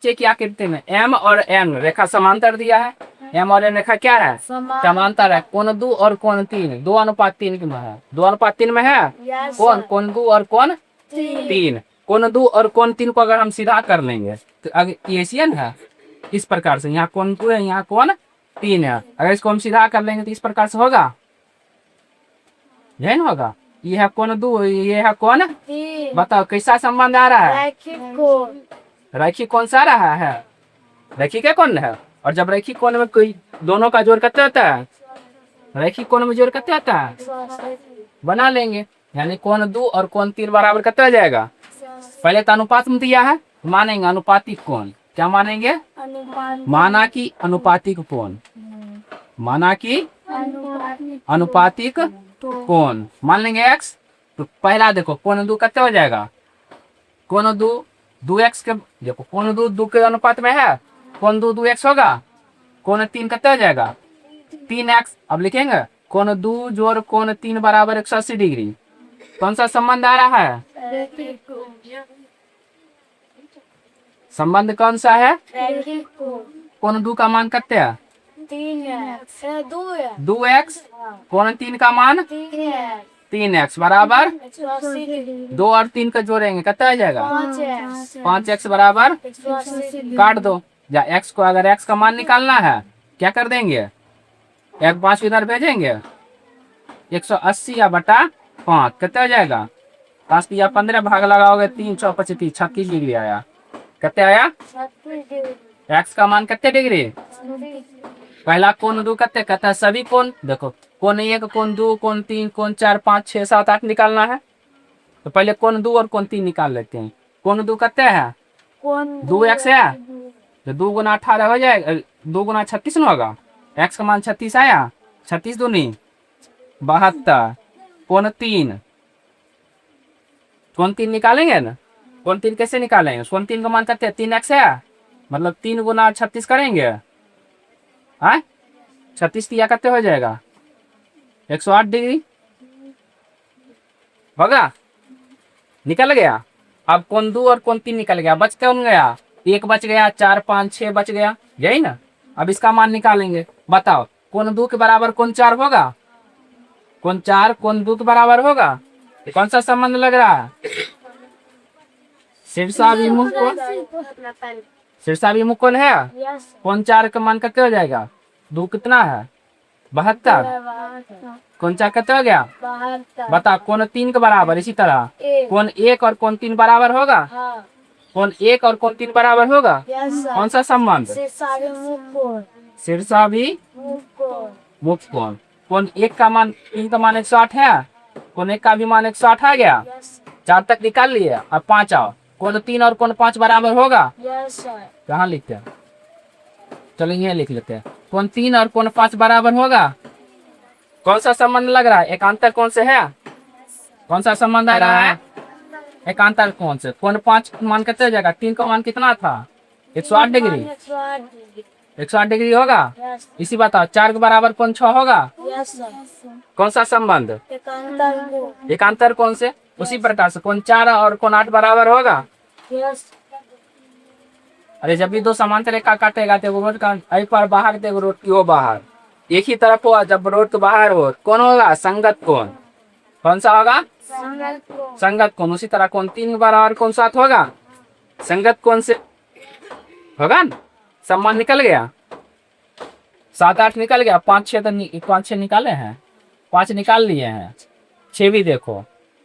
नीचे की आकृति में एम और एन रेखा समांतर दिया है। एम और एन रेखा क्या है? समांतर है। कोण 2 और कोण 3 2:3 में है। 2:3 में है। कौन? कोण 2 और कोण 3। कोण 2 और कोण 3 को अगर हम सीधा कर लेंगे तो अगर एशियन है इस प्रकार से, यहाँ कोण 2 है, यहाँ कोण 3 है। अगर इसको हम सीधा कर लेंगे तो इस प्रकार से होगा, यही ना होगा। ये है कोण 2, ये है कोण 3। बताओ कैसा संबंध आ रहा है? रैखिक कोण से आ रहा है। रैखिक कोण है। और जब रैखिक कोण में कोई दोनों का जोड़ कितना होता है? रैखिक कोण में जोड़ कितना होता है? बना लेंगे। यानी कोण 2 और कोण 3 बराबर कितना हो जाएगा? पहले तो अनुपात में दिया है, मानेंगे अनुपातिक कोण। क्या मानेंगे? माना कि अनुपातिक कोण। माना कि अनुपातिक कोण मान लेंगे x। तो पहला देखो कोण 2 कितना हो जाएगा? कोण 2 2x के, देखो कोण 2 के अनुपात में है। कोण 2 2x होगा। कोण 3 कितना हो जाएगा? 3x। अब लिखेंगे कोण 2 जोड़ कोण 3 बराबर 180 डिग्री। कौन सा संबंध आ रहा है? संबंध कौन सा है? कोण 2 का मान कितना है? 2x। कोण 3 का मान 3x बराबर 2 और 3 का जोड़ेंगे कितना आ जाएगा? 5x बराबर काट दो। या x को, अगर x का मान निकालना है क्या कर देंगे? 1 5 इधर भेजेंगे। 180 या बटा 5 कितना हो जाएगा? 5 या 15 भाग लगाओगे 3 6 25 36 डिग्री आया। कितना आया? x का मान कितने डिग्री? पहला कोण 2 कितने कहता है? सभी कोण देखो, कोण 1 कोण 2 कोण 3 कोण 4 5 6 7 8 निकालना है। तो पहले कोण 2 और कोण 3 निकाल लेते हैं। कोण 2 कितने है? 2x है। तो 2 गुना 18 हो जाएगा, 2 गुना 36 न होगा। x का मान 36 आया। 36 दूनी 72। कोण 3, कोण 3 निकालेंगे ना। कोण 3 कैसे निकालेंगे? कोण 3 का मान कितने? 3x है। मतलब 3 गुना 36 करेंगे, हाँ 36 दिया कितने हो जाएगा? 108 डिग्री होगा। निकल गया। अब कोण 2 और कोण 3 निकल गया। बच कौन गया? 1 बच गया, 4 5 6 बच गया, यही ना। अब इसका मान निकालेंगे। बताओ कोण 2 के बराबर कोण 4 होगा। कोण 4 कोण 2 के बराबर होगा। ये कौन सा संबंध लग रहा है? शीर्षाभिमुख कोण। शीर्षाभिमुख कोण है। कोण 4 का मान कितना हो जाएगा? 2 कितना है? 72। कोण 4 कितना हो गया? बता। कोण 3 के बराबर इसी तरह कोण 1 और कोण 3 बराबर होगा। कोण 1 और कोण 3 बराबर होगा। कौन सा संबंध? शीर्षाभिमुख कोण। कोण 1 का मान 3 का मान 108 है। कोण 1 का भी मान 108 आ गया। 4 तक निकाल लिए। अब 5 आओ। कोण 3 और कोण 5 बराबर होगा। कहाँ लिखते हैं? चलो ये लिख लेते हैं। कोण 3 और कोण 5 बराबर होगा। कौन सा संबंध लग रहा है? एकांतर कोण से है। कौन सा संबंध आ रहा है? एकांतर कोण से। कोण 5 मान कितना हो जाएगा? 3 का मान कितना था? 108 डिग्री। 108 डिग्री होगा। इसी बताओ 4 के बराबर कोण 6 होगा। कौन सा संबंध? एकांतर कोण से। उसी प्रकार से कोण 4 और कोण 8 बराबर होगा। अरे जब भी दो समांतर रेखा काटेगा तो रोड का एक बार बाहर तो रोड की हो बाहर, एक ही तरफ हो। जब रोड के बाहर हो कौन होगा? संगत कोण। कौन सा होगा? संगत कोण। उसी तरह कोण 3 बराबर कोण 7 होगा। संगत कोण से होगा ना। सम्मान निकल गया। 7 8 निकल गया। 5 6 तो 5 6 निकाले हैं। 5 निकाल लिए हैं। 6 भी देखो।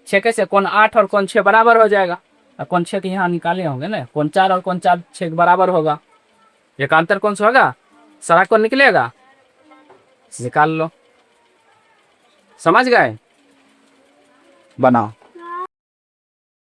6 कैसे? कोण 8 और कोण 6 बराबर हो जाएगा। कोण 6 के यहाँ निकाले होंगे ना। कोण 4 और कोण 4 6 बराबर होगा। एकांतर कौन सा होगा? सारा कोण निकलेगा। निकाल लो। समझ गए? बनाओ।